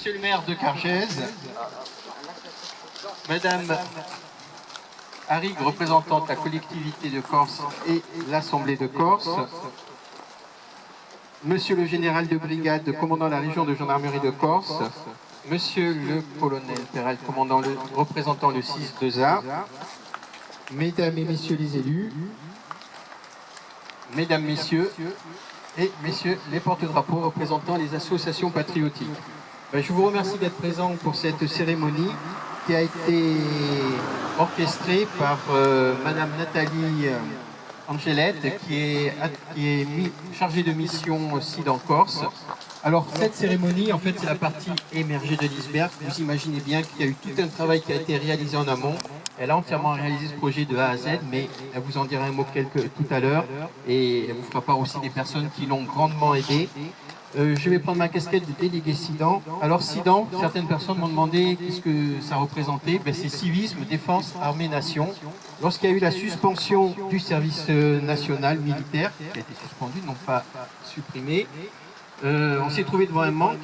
Monsieur le maire de Cargèse, Madame Harig, représentante de la collectivité de Corse et l'Assemblée de Corse, Monsieur le général de brigade, commandant la région de gendarmerie de Corse, Monsieur le colonel Perel, représentant le 6-2A, Mesdames et Messieurs les élus, Mesdames, Messieurs et Messieurs les porte-drapeaux représentant les associations patriotiques. Je vous remercie d'être présents pour cette cérémonie qui a été orchestrée par Madame Nathalie Angelette, qui est chargée de mission aussi dans Corse. Alors cette cérémonie, en fait, c'est la partie émergée de l'iceberg. Vous imaginez bien qu'il y a eu tout un travail qui a été réalisé en amont. Elle a entièrement réalisé ce projet de A à Z, mais elle vous en dira un mot tout à l'heure, et elle vous fera part aussi des personnes qui l'ont grandement aidé. Je vais prendre ma casquette de délégué SIDAN. Alors SIDAN, certaines personnes m'ont demandé qu'est-ce que ça représentait. C'est civisme, défense, armée, nation. Lorsqu'il y a eu la suspension du service national militaire, qui a été suspendu, non pas supprimé, on s'est trouvé devant un manque.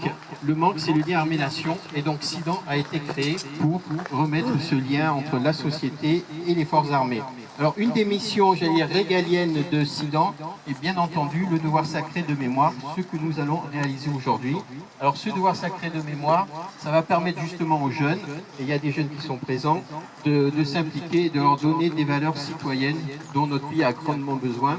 Le manque, c'est le lien armée-nation. Et donc SIDAN a été créé pour remettre ce lien entre la société et les forces armées. Alors une des missions, j'allais dire, régaliennes de SIDAN est bien entendu le devoir sacré de mémoire, ce que nous allons réaliser aujourd'hui. Alors ce devoir sacré de mémoire, ça va permettre justement aux jeunes, et il y a des jeunes qui sont présents, de s'impliquer et de leur donner des valeurs citoyennes dont notre pays a grandement besoin.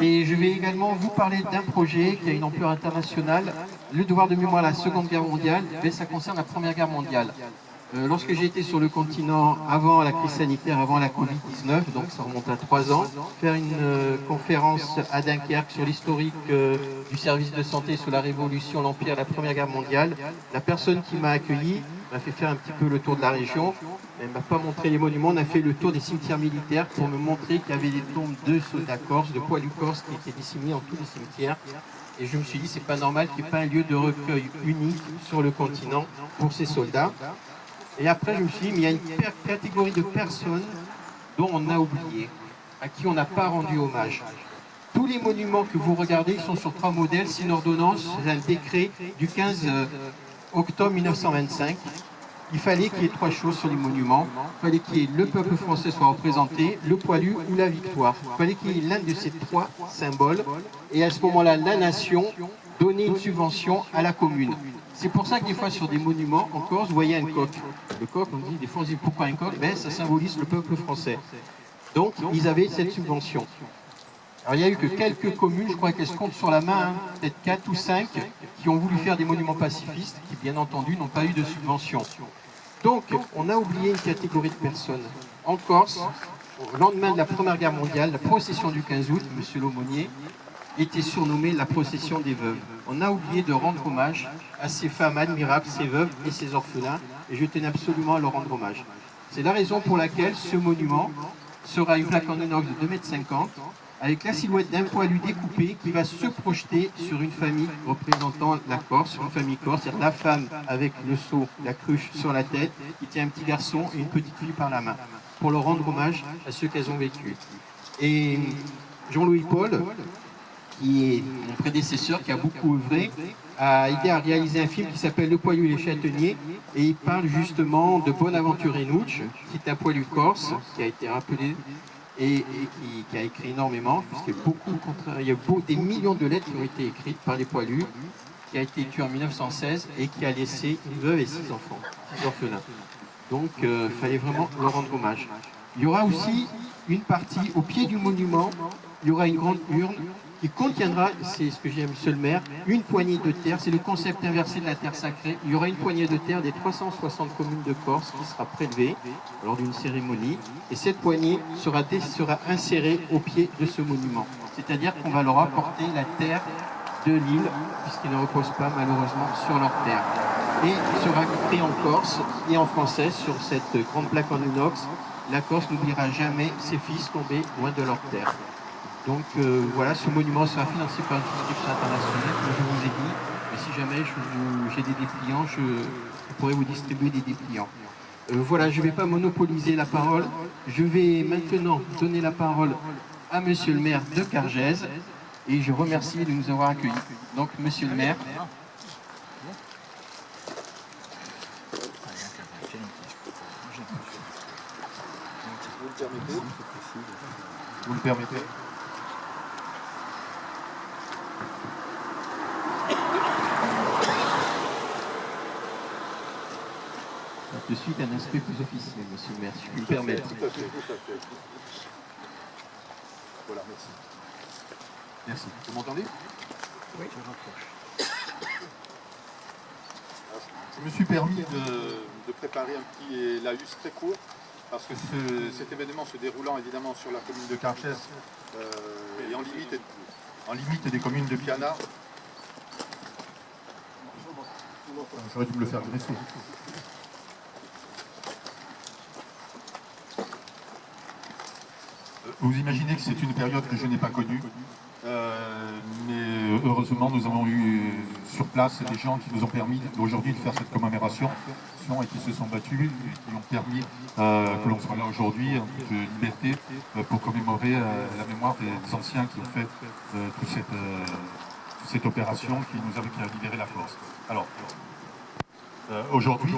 Et je vais également vous parler d'un projet qui a une ampleur internationale. Le devoir de mémoire à la Seconde Guerre mondiale, mais ça concerne la Première Guerre mondiale. Lorsque j'ai été sur le continent avant la crise sanitaire, avant la Covid-19, donc ça remonte à 3 ans, faire une conférence à Dunkerque sur l'historique du service de santé sous la Révolution, l'Empire, la Première Guerre mondiale, la personne qui m'a accueilli m'a fait faire un petit peu le tour de la région. Elle ne m'a pas montré les monuments, on a fait le tour des cimetières militaires pour me montrer qu'il y avait des tombes de soldats corses, de poilus corses qui étaient disséminés en tous les cimetières. Et je me suis dit, c'est pas normal qu'il n'y ait pas un lieu de recueil unique sur le continent pour ces soldats. Et après, je me suis dit, mais il y a une catégorie de personnes dont on a oublié, à qui on n'a pas rendu hommage. Tous les monuments que vous regardez sont sur 3 modèles, c'est une ordonnance, c'est un décret du 15 octobre 1925. Il fallait qu'il y ait 3 choses sur les monuments. Il fallait qu'il y ait le peuple français soit représenté, le poilu ou la victoire. Il fallait qu'il y ait l'un de ces 3 symboles. Et à ce moment-là, la nation donnait une subvention à la commune. C'est pour ça que des fois sur des monuments en Corse, vous voyez un coq. Le coq, on dit des fois on dit pourquoi un coq? Ça symbolise le peuple français. Donc ils avaient cette subvention. Alors il n'y a eu que quelques communes, je crois qu'elles se comptent sur la main, peut-être 4 ou 5, qui ont voulu faire des monuments pacifistes, qui bien entendu n'ont pas eu de subvention. Donc on a oublié une catégorie de personnes. En Corse, au lendemain de la Première Guerre mondiale, la procession du 15 août, M. L'aumônier, était surnommée la procession des veuves. On a oublié de rendre hommage à ces femmes admirables, ces veuves et ces orphelins, et je tenais absolument à leur rendre hommage. C'est la raison pour laquelle ce monument sera une plaque en inox de 2,50 m, avec la silhouette d'un poilu découpé qui va se projeter sur une famille représentant la Corse, sur une famille corse, c'est-à-dire la femme avec le seau, la cruche sur la tête, qui tient un petit garçon et une petite fille par la main, pour leur rendre hommage à ceux qu'elles ont vécu. Et Jean-Louis Paul, qui est mon prédécesseur, qui a beaucoup œuvré, a aidé à réaliser un film qui s'appelle Le Poilu et les Châtaigniers, et il parle justement de Bonaventure Enouch, qui est un poilu corse, qui a été rappelé, et qui a écrit énormément, puisqu'il y a des millions de lettres qui ont été écrites par les poilus, qui a été tué en 1916, et qui a laissé une veuve et 6 enfants, 6 orphelins. Donc il fallait vraiment leur rendre hommage. Il y aura aussi une partie au pied du monument, il y aura une grande urne qui contiendra, c'est ce que j'ai dit à monsieur le maire, une poignée de terre, c'est le concept inversé de la terre sacrée. Il y aura une poignée de terre des 360 communes de Corse qui sera prélevée lors d'une cérémonie, et cette poignée sera insérée au pied de ce monument. C'est-à-dire qu'on va leur apporter la terre de l'île, puisqu'ils ne reposent pas malheureusement sur leur terre. Et il sera écrit en Corse et en français sur cette grande plaque en inox, la Corse n'oubliera jamais ses fils tombés loin de leur terre. Donc voilà, ce monument sera financé par une souscription internationale, comme je vous ai dit. Et si jamais j'ai des dépliants, je pourrais vous distribuer des dépliants. Voilà, je ne vais pas monopoliser la parole. Je vais maintenant donner la parole à monsieur le maire de Cargèse. Et je remercie de nous avoir accueillis. Donc, monsieur le maire. permettez. De suite, un aspect plus officiel, monsieur le maire, si je puis me permettre. Tout à fait. Voilà, merci. Merci. Vous m'entendez? Oui. Je me suis permis de préparer un petit laïus très court, parce que cet événement se déroulant évidemment sur la commune de Cargès et en limite des communes de Piana. J'aurais dû me le faire dresser. Vous imaginez que c'est une période que je n'ai pas connue, mais heureusement nous avons eu sur place des gens qui nous ont permis aujourd'hui de faire cette commémoration et qui se sont battus et qui ont permis que l'on soit là aujourd'hui en toute liberté pour commémorer la mémoire des anciens qui ont fait toute cette opération qui a libéré la force. Alors, aujourd'hui,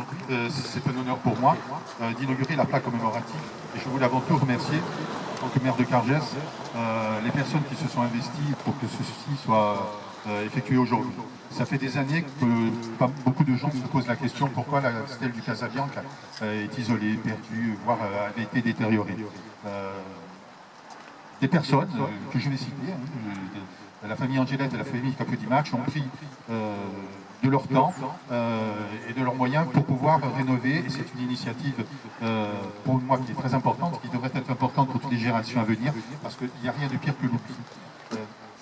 c'est un honneur pour moi d'inaugurer la plaque commémorative et je voulais avant tout remercier en tant que maire de Cargès, les personnes qui se sont investies pour que ceci soit effectué aujourd'hui. Ça fait des années que beaucoup de gens se posent la question pourquoi la stèle du Casabianca est isolée, perdue, voire avait été détériorée. Des personnes que je vais citer, la famille Angelette et la famille Capodimac ont pris de leur temps et de leurs moyens pour pouvoir rénover, et c'est une initiative pour moi qui est très importante, qui devrait être importante pour toutes les générations à venir, parce qu'il n'y a rien de pire que l'oubli.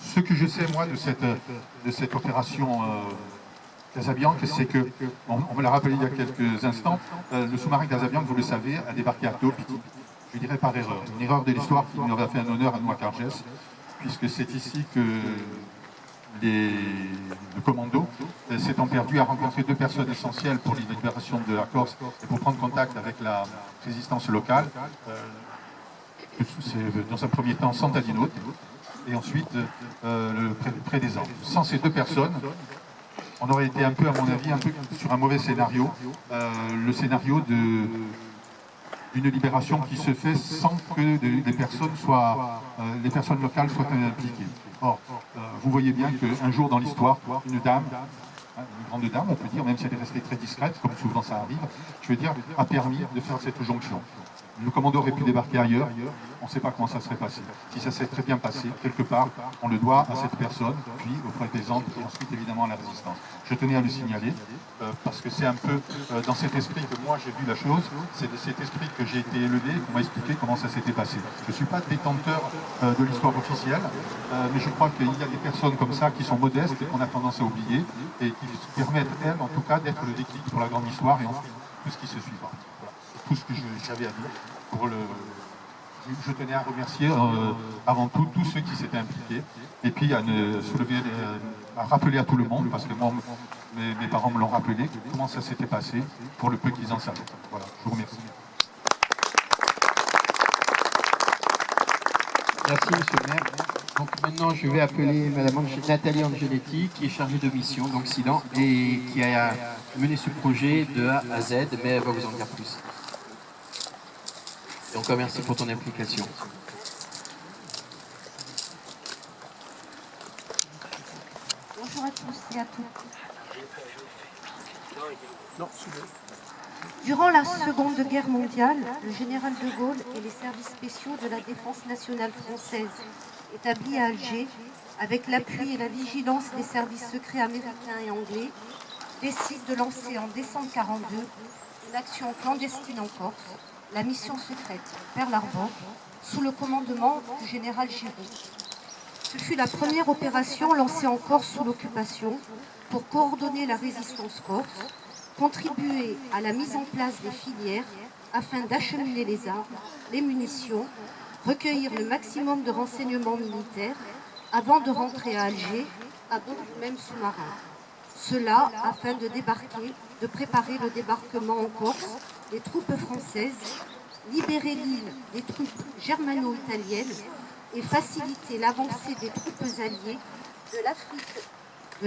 Ce que je sais moi de cette opération Casabianca, c'est que, on me l'a rappelé il y a quelques instants, le sous-marin Casabianca, vous le savez, a débarqué à Théopiti. Je dirais par erreur, une erreur de l'histoire qui nous a fait un honneur à nous à Cargès, puisque c'est ici que le commando s'étant perdu a rencontré deux personnes essentielles pour la libération de la Corse et pour prendre contact avec la résistance locale. C'est dans un premier temps Sant'Adino et ensuite près des Andes. Sans ces deux personnes, on aurait été un peu, à mon avis, un peu sur un mauvais scénario, le scénario d'une libération qui se fait sans que les personnes locales soient impliquées. Or, vous voyez bien qu'un jour dans l'histoire, une dame, une grande dame, on peut dire, même si elle est restée très discrète, comme souvent ça arrive, je veux dire, a permis de faire cette jonction. Le commando aurait pu débarquer ailleurs, on ne sait pas comment ça serait passé. Si ça s'est très bien passé, quelque part, on le doit à cette personne, puis auprès des Andes, et ensuite évidemment à la résistance. Je tenais à le signaler, parce que c'est un peu dans cet esprit que moi j'ai vu la chose, c'est de cet esprit que j'ai été élevé, qu'on m'a expliqué comment ça s'était passé. Je ne suis pas détenteur de l'histoire officielle, mais je crois qu'il y a des personnes comme ça qui sont modestes et qu'on a tendance à oublier, et qui permettent, elles, en tout cas, d'être le déclic pour la grande histoire et ensuite tout ce qui se suivra. Voilà. C'est tout ce que j'avais à dire pour le... Je tenais à remercier avant tout tous ceux qui s'étaient impliqués et puis à rappeler à tout le monde, parce que moi, mes parents me l'ont rappelé, comment ça s'était passé pour le peu qu'ils en savaient. Voilà, je vous remercie. Merci, monsieur le maire. Donc maintenant, je vais appeler madame Nathalie Angeletti, qui est chargée de mission d'Occident et qui a mené ce projet de A à Z, mais elle va vous en dire plus. Et encore merci pour ton implication. Bonjour à tous et à toutes. Durant la Seconde Guerre mondiale, le général de Gaulle et les services spéciaux de la Défense nationale française, établis à Alger, avec l'appui et la vigilance des services secrets américains et anglais, décident de lancer en décembre 1942 une action clandestine en Corse, la mission secrète Pearl Harbor, sous le commandement du général Giroud. Ce fut la première opération lancée en Corse sous l'occupation pour coordonner la résistance corse, contribuer à la mise en place des filières afin d'acheminer les armes, les munitions, recueillir le maximum de renseignements militaires avant de rentrer à Alger à bord du même sous-marin. Cela afin de préparer le débarquement en Corse des troupes françaises, libérer l'île des troupes germano-italiennes et faciliter l'avancée des troupes alliées de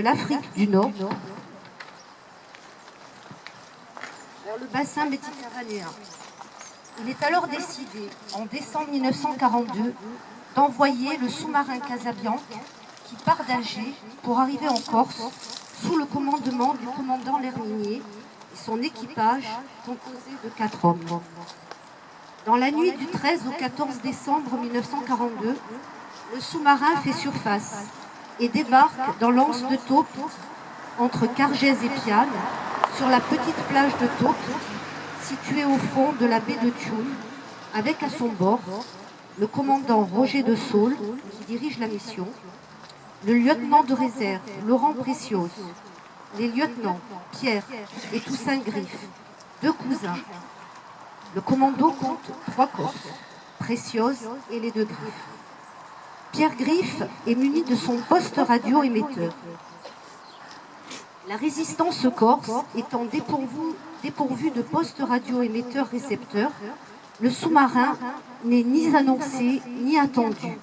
l'Afrique du Nord vers le bassin méditerranéen. Il est alors décidé, en décembre 1942, d'envoyer le sous-marin Casabianca qui part d'Alger pour arriver en Corse sous le commandement du commandant L'Herminier et son équipage composé de 4 hommes. Dans la nuit du 13 au 14 décembre 1942, le sous-marin fait surface et débarque dans l'anse de Taupe, entre Cargès et Piane, sur la petite plage de Taupe, située au fond de la baie de Thioune, avec à son bord le commandant Roger de Saulles, qui dirige la mission, le lieutenant de réserve Laurent Préciose, les lieutenants Pierre et Toussaint Griffe, 2 cousins. Le commando compte 3 Corses, Préciose et les 2 Griffes. Pierre Griffe est muni de son poste radio-émetteur. La résistance corse étant dépourvue de poste radio-émetteur-récepteur, le sous-marin n'est ni annoncé ni attendu,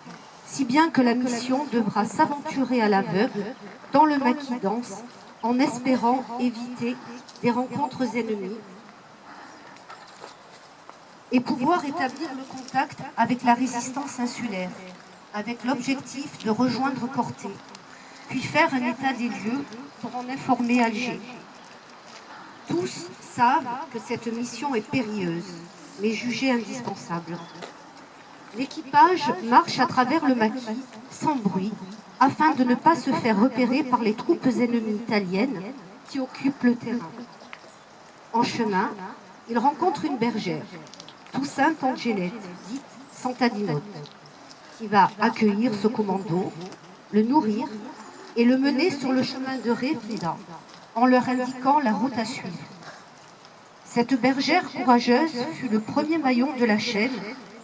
si bien que la mission devra s'aventurer à l'aveugle dans le maquis d'Anse en espérant éviter des rencontres ennemies et pouvoir établir le contact avec la résistance insulaire, avec l'objectif de rejoindre Corté, puis faire un état des lieux pour en informer Alger. Tous savent que cette mission est périlleuse, mais jugée indispensable. L'équipage marche à travers le maquis, sans bruit, afin de ne pas se faire repérer par les troupes ennemies italiennes qui occupent le terrain. En chemin, ils rencontrent une bergère, Toussaint Angelette, dite Santadinote, qui va accueillir ce commando, le nourrir et le mener sur le chemin de Révida, en leur indiquant la route à suivre. Cette bergère courageuse fut le premier maillon de la chaîne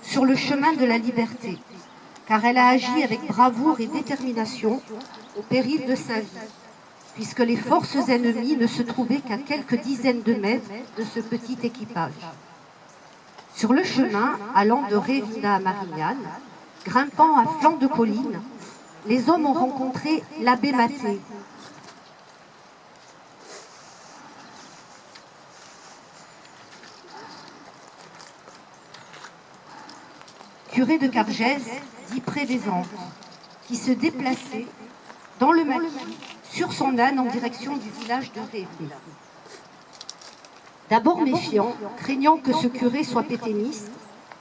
sur le chemin de la liberté, car elle a agi avec bravoure et détermination au péril de sa vie, puisque les forces ennemies ne se trouvaient qu'à quelques dizaines de mètres de ce petit équipage. Sur le chemin, allant de Révida à Marignane, grimpant à flanc de colline, les hommes ont rencontré l'abbé Maté, curé de Cargès, dit près des Andes, qui se déplaçait dans le maquis sur son âne en direction du village de Révida. D'abord méfiant, craignant que ce curé soit pétainiste,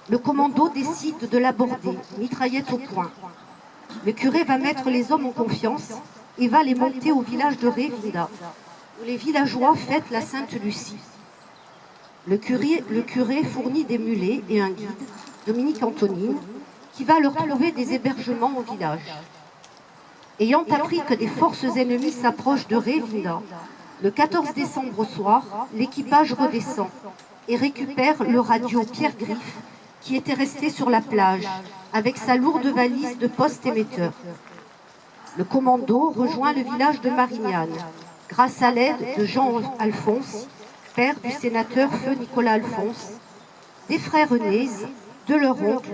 le commando décide de l'aborder, mitraillette au poing. Le curé va mettre les hommes en confiance et va les monter au village de Révida, où les villageois fêtent la Sainte Lucie. Le curé fournit des mulets et un guide, Dominique Antonine, qui va leur trouver des hébergements au village. Ayant appris que des forces ennemies s'approchent de Révida, le 14 décembre au soir, l'équipage redescend et récupère le radio Pierre Griffe, qui était resté sur la plage, avec sa lourde valise de poste émetteur. Le commando rejoint le village de Marignane, grâce à l'aide de Jean Alphonse, père du sénateur feu Nicolas Alphonse, des frères Neuze, de leur oncle,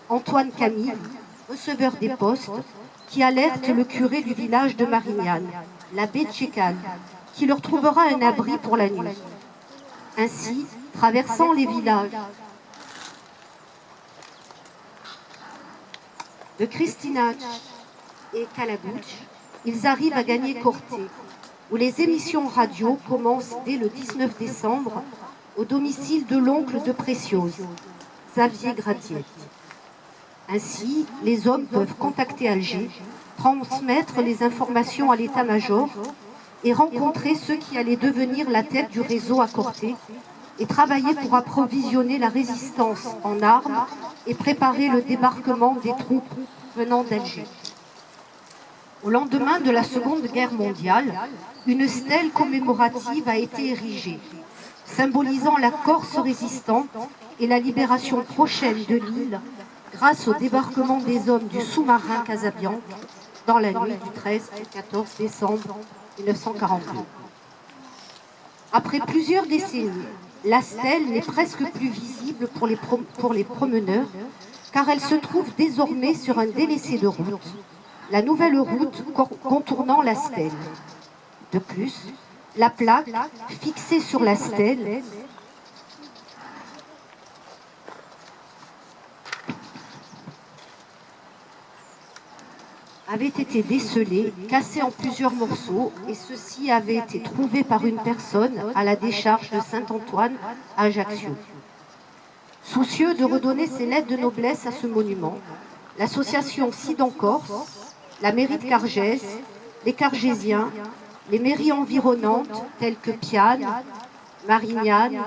Antoine Camille, receveur des postes, qui alerte le curé du village de Marignane, l'abbé Tchécal, qui leur trouvera un abri pour la nuit. Ainsi, traversant les villages de Christinac et Calabouche, ils arrivent à gagner Corté, où les émissions radio commencent dès le 19 décembre au domicile de l'oncle de Préciose, Xavier Gratiet. Ainsi, les hommes peuvent contacter Alger, transmettre les informations à l'état-major et rencontrer ceux qui allaient devenir la tête du réseau à Corté et travailler pour approvisionner la résistance en armes et préparer le débarquement des troupes venant d'Alger. Au lendemain de la Seconde Guerre mondiale, une stèle commémorative a été érigée, symbolisant la Corse résistante et la libération prochaine de l'île grâce au débarquement des hommes du sous-marin Casabianca dans la nuit du 13 au 14 décembre 1942. Après plusieurs décennies, la stèle n'est presque plus visible pour les promeneurs, car elle se trouve désormais sur un délaissé de route, la nouvelle route contournant la stèle. De plus, la plaque fixée sur la stèle avait été décelé, cassé en plusieurs morceaux, et ceci avait été trouvé par une personne à la décharge de Saint-Antoine à Ajaccio. Soucieux de redonner ses lettres de noblesse à ce monument, l'association Sidan-Corse, la mairie de Cargès, les Cargésiens, les mairies environnantes telles que Piane, Marignane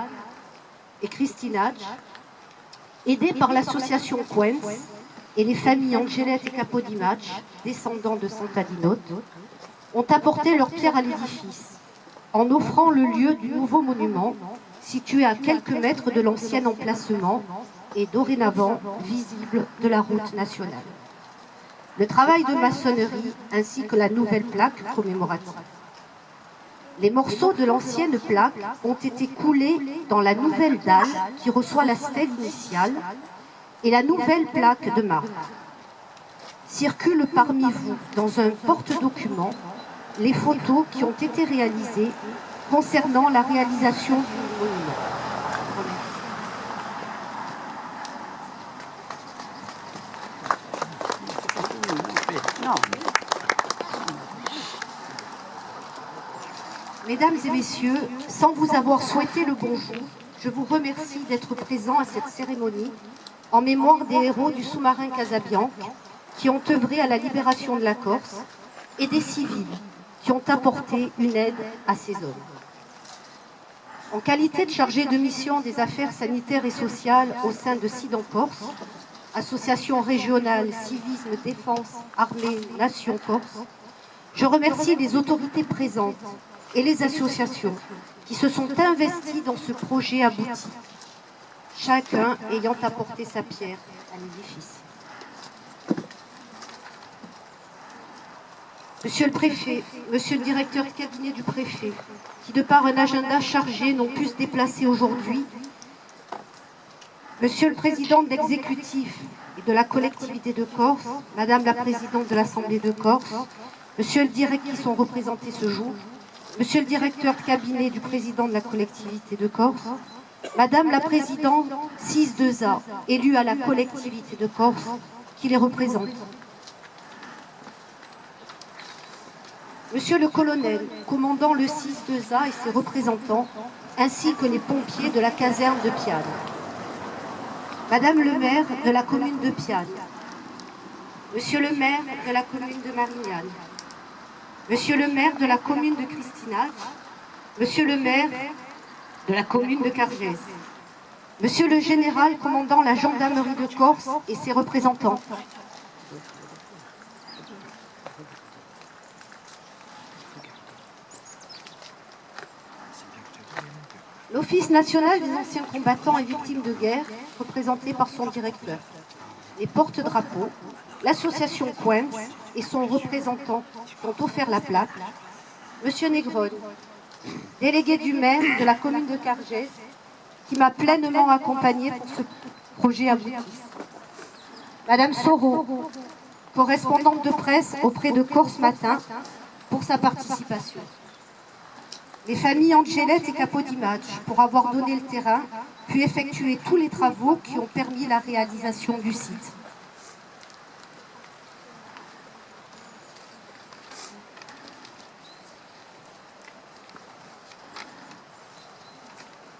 et Christinach, aidés par l'association Quens et les familles Angelette et Capodimac, descendants de Sant'Adinote, ont apporté leur pierre à l'édifice, en offrant le lieu du nouveau monument, situé à quelques mètres de l'ancien emplacement et dorénavant visible de la route nationale. Le travail de maçonnerie ainsi que la nouvelle plaque commémorative. Les morceaux de l'ancienne plaque ont été coulés dans la nouvelle dalle qui reçoit la stèle initiale et la nouvelle plaque de marbre. Circulent parmi vous, dans un porte-document, les photos qui ont été réalisées concernant la réalisation du monument. Mesdames et messieurs, sans vous avoir souhaité le bonjour, je vous remercie d'être présents à cette cérémonie en mémoire des héros du sous-marin Casabianca qui ont œuvré à la libération de la Corse et des civils qui ont apporté une aide à ces hommes. En qualité de chargé de mission des affaires sanitaires et sociales au sein de Sidan-Corse, association régionale Civisme, Défense, Armée, Nation Corse, je remercie les autorités présentes et les associations qui se sont investies dans ce projet abouti, chacun ayant apporté sa pierre à l'édifice. Monsieur le préfet, monsieur le directeur de cabinet du préfet, qui de par un agenda chargé n'ont pu se déplacer aujourd'hui, monsieur le président de l'exécutif et de la collectivité de Corse, madame la présidente de l'Assemblée de Corse, monsieur le directeur qui sont représentés ce jour, monsieur le directeur de cabinet du président de la collectivité de Corse, madame la présidente 6-2A, élue à la collectivité de Corse, qui les représente. Monsieur le colonel, commandant le 6-2A et ses représentants, ainsi que les pompiers de la caserne de Piane. Madame le maire de la commune de Piane. Monsieur le maire de la commune de Marignane. Monsieur le maire de la commune de Christinach. Monsieur le maire de la commune de Cargès. Monsieur le général commandant la gendarmerie de Corse et ses représentants. L'Office national des anciens combattants et victimes de guerre, représenté par son directeur. Les porte-drapeaux, l'association Quens et son représentant ont offert la plaque. Monsieur Negron, délégué du maire de la commune de Cargès, qui m'a pleinement accompagné pour ce projet abouti. Madame Soro, correspondante de presse auprès de Corse Matin, pour sa participation. Les familles Angelette et Capodimac pour avoir donné le terrain, puis effectué tous les travaux qui ont permis la réalisation du site.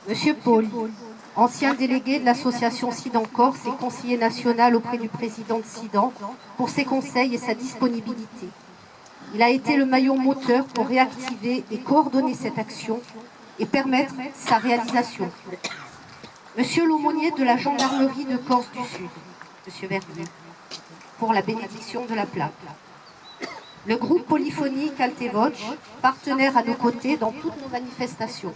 Monsieur Paul, ancien délégué de l'association Sidan-Corse et conseiller national auprès du président de Sidan, pour ses conseils et sa disponibilité. Il a été le maillon moteur pour réactiver et coordonner cette action et permettre sa réalisation. Monsieur l'aumônier de la gendarmerie de Corse du Sud, monsieur Verdier, pour la bénédiction de la plaque. Le groupe polyphonique Altevoc, partenaire à nos côtés dans toutes nos manifestations.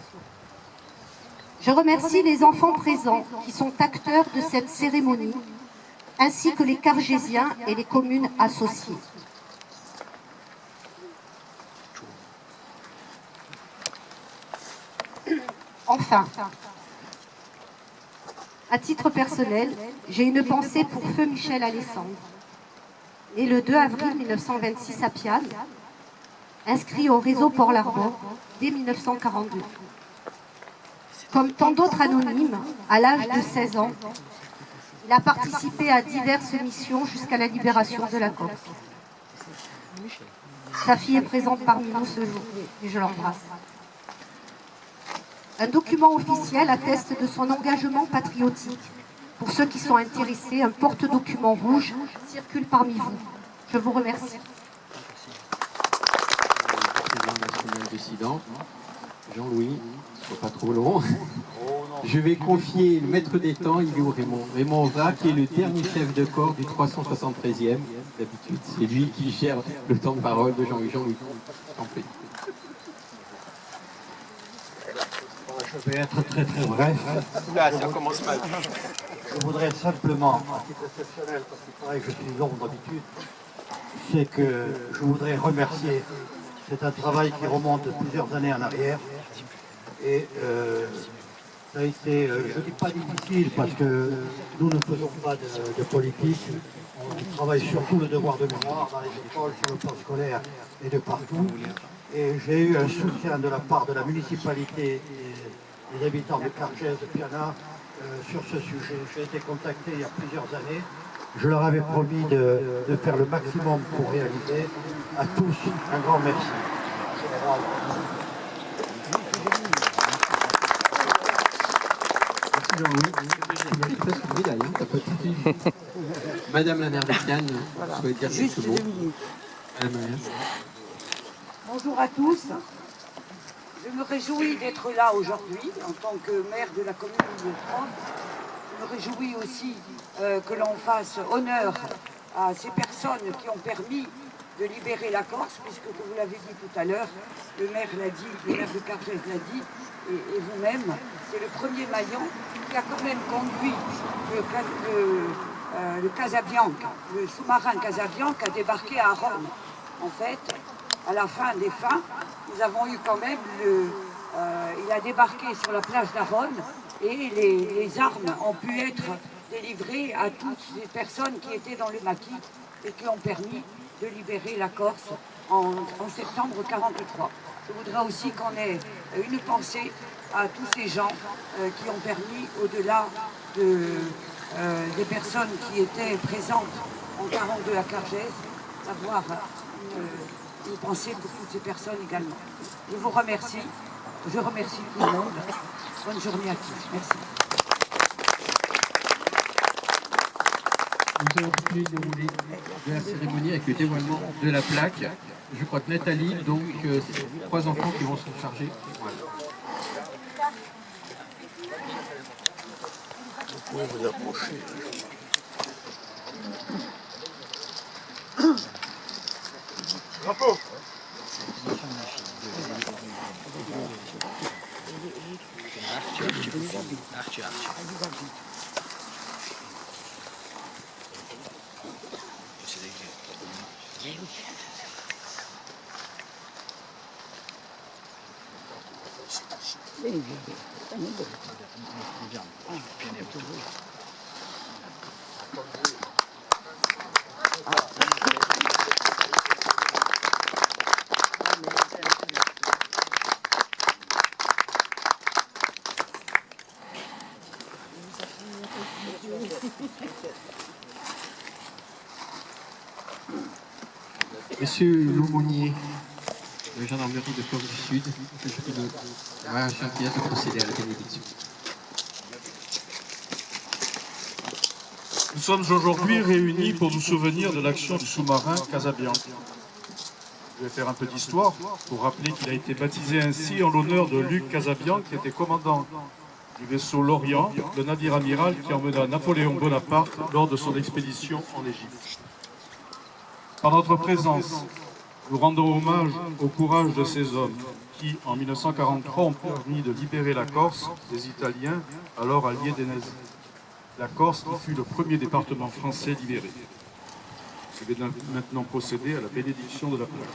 Je remercie les enfants présents qui sont acteurs de cette cérémonie, ainsi que les Cargésiens et les communes associées. Enfin, à titre personnel, j'ai une pensée pour feu Michel Alessandre, né le 2 avril 1926 à Piane, inscrit au réseau Port-Larbon dès 1942. Comme tant d'autres anonymes, à l'âge de 16 ans, il a participé à diverses missions jusqu'à la libération de la Corse. Sa fille est présente parmi nous ce jour et je l'embrasse. Un document officiel atteste de son engagement patriotique. Pour ceux qui sont intéressés, un porte-document rouge circule parmi vous. Je vous remercie. Président national décidant, Jean-Louis, ce ne soit pas trop long. Je vais confier le maître des temps, il est où Raymond? Raymond Ovra, qui est le dernier chef de corps du 373e. D'habitude, c'est lui qui gère le temps de parole de Jean-Louis. Jean-Louis, je t'en prie. Je vais être très bref. Là, ça commence mal. Je voudrais simplement, à titre exceptionnel, parce qu'il paraît que je suis long d'habitude, c'est que je voudrais remercier. C'est un travail qui remonte plusieurs années en arrière. Et ça a été, je ne dis pas difficile, parce que nous ne faisons pas de politique. On travaille surtout le devoir de mémoire dans les écoles, sur le plan scolaire et de partout. Et j'ai eu un soutien de la part de la municipalité et des habitants de Cargès, de Piana, sur ce sujet. J'ai été contacté il y a plusieurs années. Je leur avais promis de faire le maximum pour réaliser. À tous, un grand merci. Merci Jean-Louis. Tu presque une médaille, hein, t'as pas tout. Madame la maire de Piane, vous souhaitez dire quelques mots? Madame la maire. Bonjour à tous. Je me réjouis d'être là aujourd'hui en tant que maire de la commune de France. Je me réjouis aussi que l'on fasse honneur à ces personnes qui ont permis de libérer la Corse, puisque, comme vous l'avez dit tout à l'heure, le maire l'a dit, le maire de Cargès l'a dit, et vous-même, c'est le premier maillon qui a quand même conduit le Casabianca, le sous-marin Casabianca, à débarquer à Rome. En fait, à la fin des fins, nous avons eu quand même il a débarqué sur la plage d'Aron et les armes ont pu être délivrées à toutes les personnes qui étaient dans le maquis et qui ont permis de libérer la Corse en septembre 1943. Je voudrais aussi qu'on ait une pensée à tous ces gens qui ont permis, au-delà des personnes qui étaient présentes en 1942 à Cargès, d'avoir une pensée pour toutes ces personnes également. Je vous remercie. Je remercie tout le monde. Bonne journée à tous. Merci. Nous allons continuer le déroulé de la cérémonie avec le dévoilement de la plaque. Je crois que Nathalie, donc, c'est 3 enfants qui vont s'en charger. Voilà. Vous pouvez vous approcher. Bravo. Monsieur l'aumônier de la gendarmerie de Corse du Sud, je prie de Jean-Pierre de procéder à la bénédiction. Nous sommes aujourd'hui réunis pour nous souvenir de l'action du sous-marin Casabianca. Je vais faire un peu d'histoire pour rappeler qu'il a été baptisé ainsi en l'honneur de Luc Casabianca, qui était commandant du vaisseau L'Orient, le navire amiral qui emmena Napoléon Bonaparte lors de son expédition en Égypte. Par notre présence, nous rendons hommage au courage de ces hommes qui, en 1943, ont permis de libérer la Corse des Italiens, alors alliés des nazis. La Corse qui fut le premier département français libéré. Je vais maintenant procéder à la bénédiction de la plaque.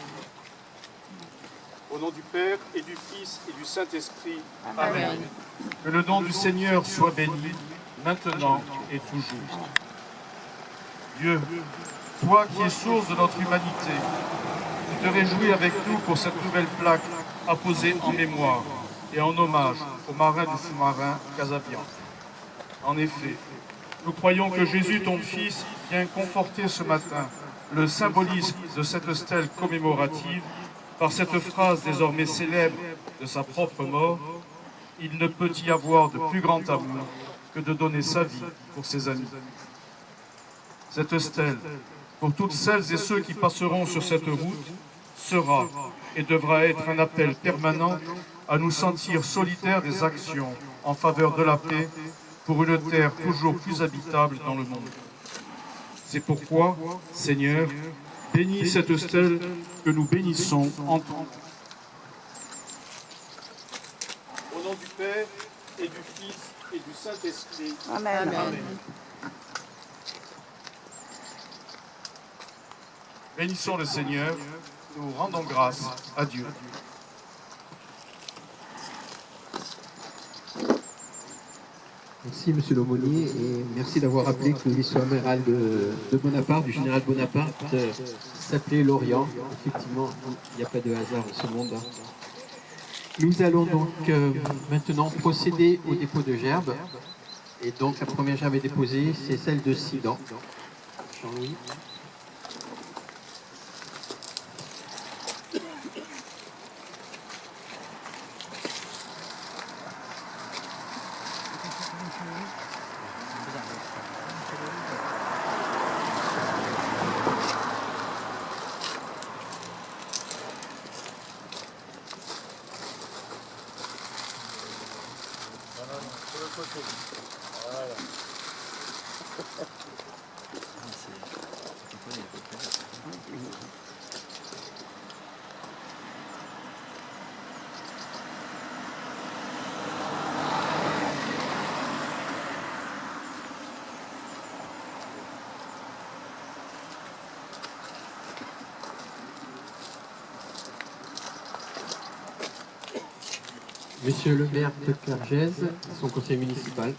Au nom du Père et du Fils et du Saint-Esprit. Amen. Que le nom du Seigneur soit béni, maintenant et toujours. Dieu, toi qui es source de notre humanité, tu te réjouis avec nous pour cette nouvelle plaque apposée en mémoire et en hommage au marin du sous-marin Casabianca. En effet, nous croyons que Jésus, ton Fils, vient conforter ce matin le symbolisme de cette stèle commémorative par cette phrase désormais célèbre de sa propre mort, « Il ne peut y avoir de plus grand amour que de donner sa vie pour ses amis ». Cette stèle, pour toutes celles et ceux qui passeront sur cette route, sera et devra être un appel permanent à nous sentir solidaires des actions en faveur de la paix pour une terre toujours plus habitable dans le monde. C'est pourquoi, Seigneur, bénis cette stèle que nous bénissons en tout. Au nom du Père et du Fils et du Saint-Esprit. Amen. Amen. Bénissons le Seigneur, nous rendons grâce à Dieu. Merci Monsieur l'aumônier et merci d'avoir rappelé que l'histoire amérale de Bonaparte, du général Bonaparte, s'appelait l'Orient. Effectivement, il n'y a pas de hasard dans ce monde. Nous allons donc maintenant procéder au dépôt de gerbes. Et donc la première gerbe est déposée, c'est celle de Sidan. Jean-Louis. Monsieur le maire de Cargèse, son conseil municipal.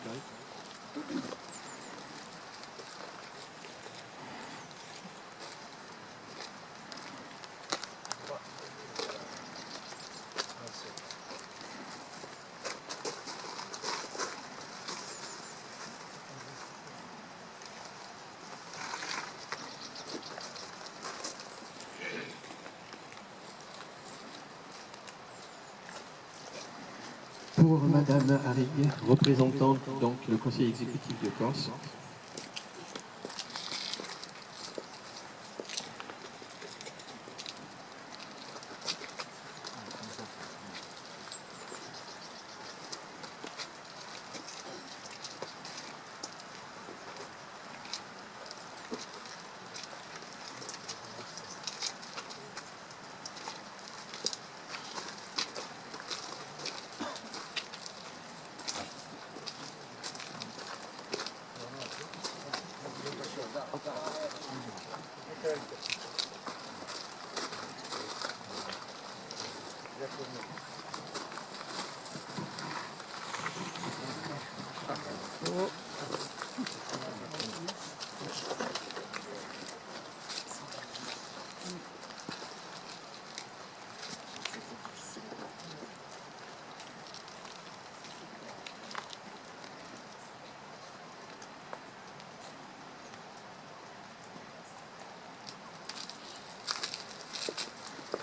Pour Madame Harig, représentante donc le conseil exécutif de Corse.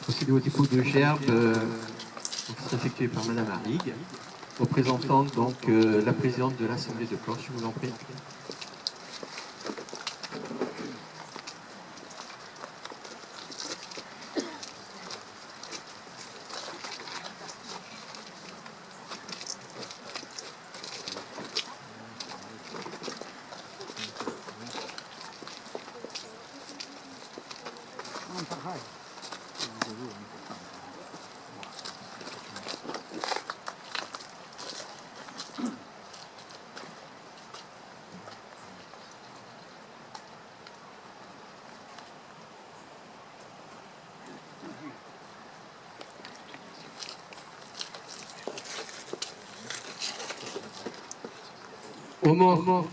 Procéder au dépôt de gerbes qui sera effectué par Madame Harig, représentant donc la présidente de l'Assemblée de Corse, je vous en prie. Au mort.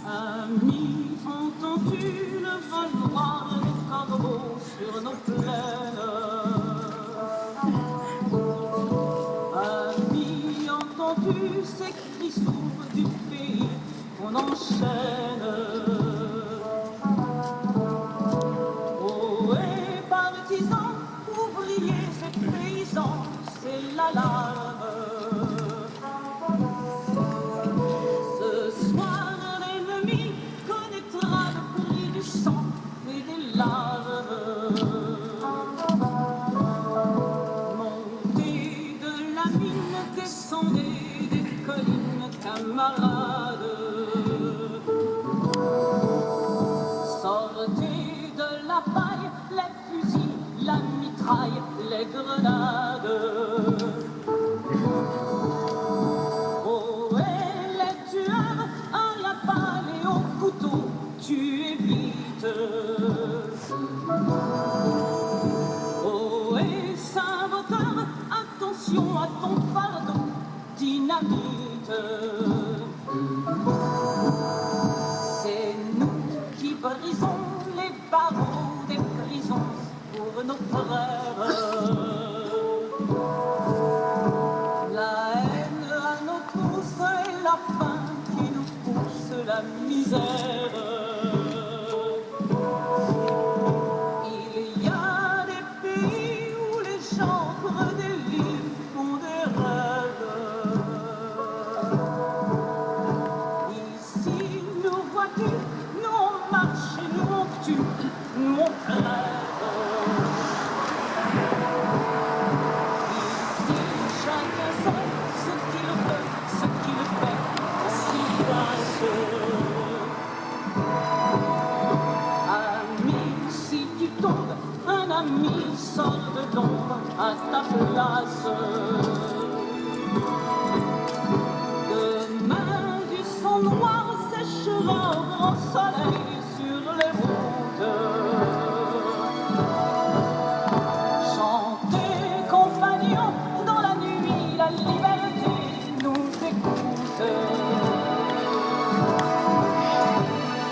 Amis, entends-tu le vol noir des corbeaux sur nos plaines? Amis, entends-tu ces cris sourds du pays qu'on enchaîne? Oh, et partisans, ouvriers et paysans, c'est l'alarme. Ce soir, l'ennemi connaîtra le prix du sang et des larmes. Montez de la mine, descendez des collines, camarades. Sortez de la paille, les fusils, la mitraille, les grenades. Oh, et les tueurs à la balle et au couteau, tuez vite. Oh, et saboteur, attention à ton fardeau, dynamite. C'est nous qui brisons les barreaux des prisons pour nos frères. La haine à nos trousses et la faim qui nous pousse la misère. Il y a des pays où les gens creux des lits font des rêves. Ici, nous vois-tu, nous on marche et nous on tue, nous on crève. Ici, chacun sait ce qu'il veut, ce qu'il fait, on s'y passe. Ami, si tu tombes, un ami sort de l'ombre à ta place. Demain, du sang noir séchera au grand soleil sur les routes. Chantez, compagnons, dans la nuit, la liberté nous écoute.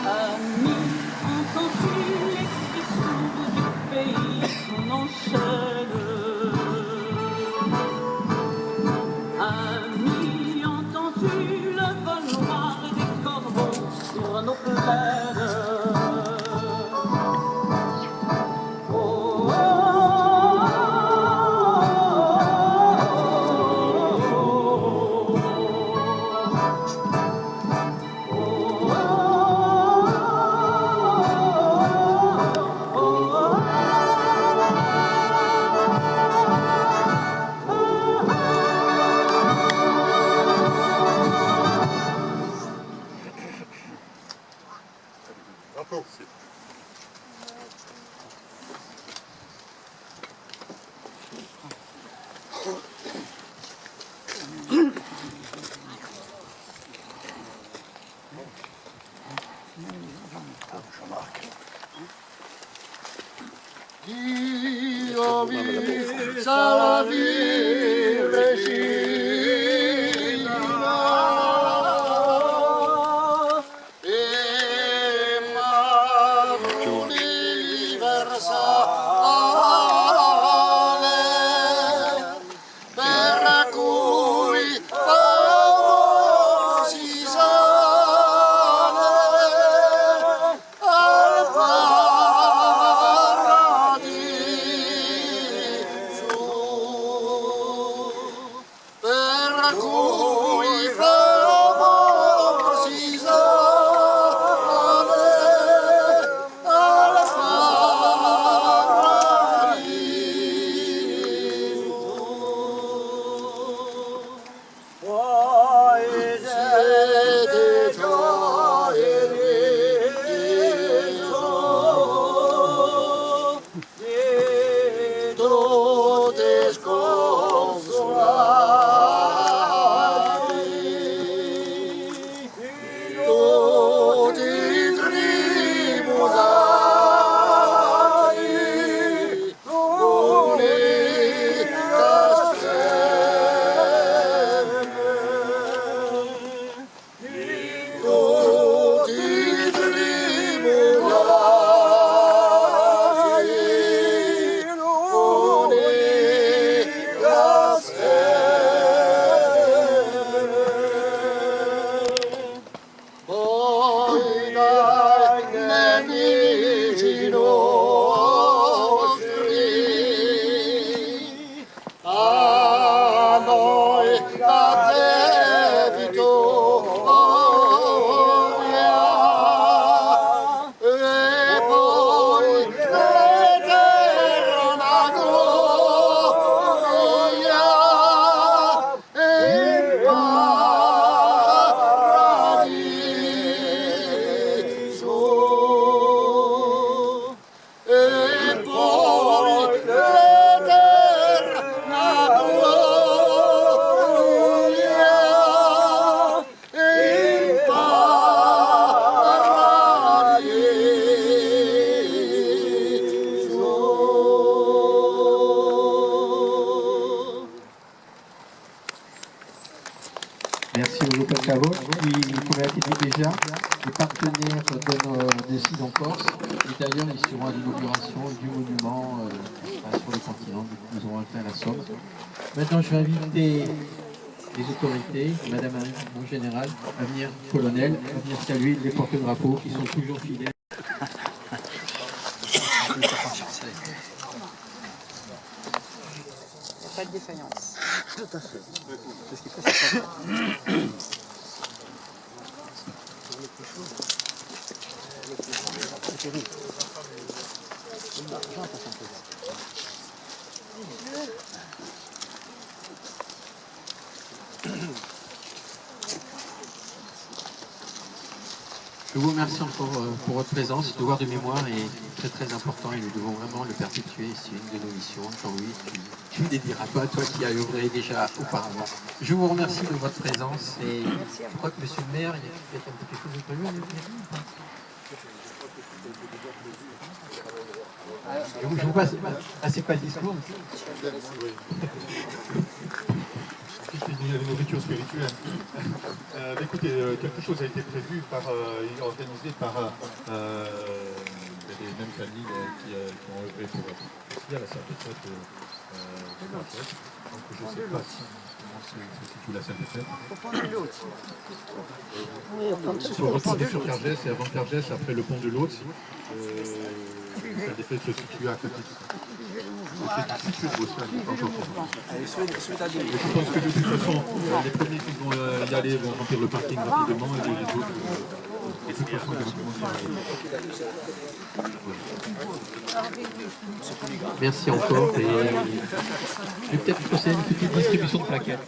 Amis, entends-tu les cris sourds du pays qu'on enchaîne? Amis, entends-tu le vol noir des corbeaux sur nos plaines? Oh, oh, oh, Dio vinsa la Virgina e Madre universale per cui famosi sale al paradiso, per cui famosi sale al siete gioie tutte sconsolati, tutti tribulati. maire de Sid en Corse. Et d'ailleurs, ils seront à l'inauguration du monument sur le continent. Nous aurons fait à la Somme. Maintenant, je vais inviter les autorités, Madame mon général, à venir, colonel, à venir saluer les porte-drapeaux qui sont toujours fidèles. Pas de défaillance. Tout à fait. Je vous remercie encore pour votre présence. Le devoir de mémoire est très important et nous devons vraiment le perpétuer. C'est une de nos missions. Jean-Louis, tu ne les diras pas, toi qui as œuvré déjà auparavant. Je vous remercie de votre présence et je crois que monsieur le maire, il y a peut-être un peu quelque chose de prévu à nous dire. Je vous passe, c'est pas le discours. Une nourriture spirituelle. Écoutez, quelque chose a été prévu et organisé par les mêmes familles qui ont œuvré pour aussi à la salle de fête de la fête. Donc je ne sais pas comment se situe la salle de fête. Il faut retourner sur Cargès et avant Cargès, après le pont de l'Hôte. La salle des fêtes se situe à côté. C'est situé au Bosphore, je pense que de toute façon, les premiers qui vont y aller vont remplir le parking rapidement et les autres, de toute façon, Merci encore et je vais peut-être procéder à une petite distribution de plaquettes.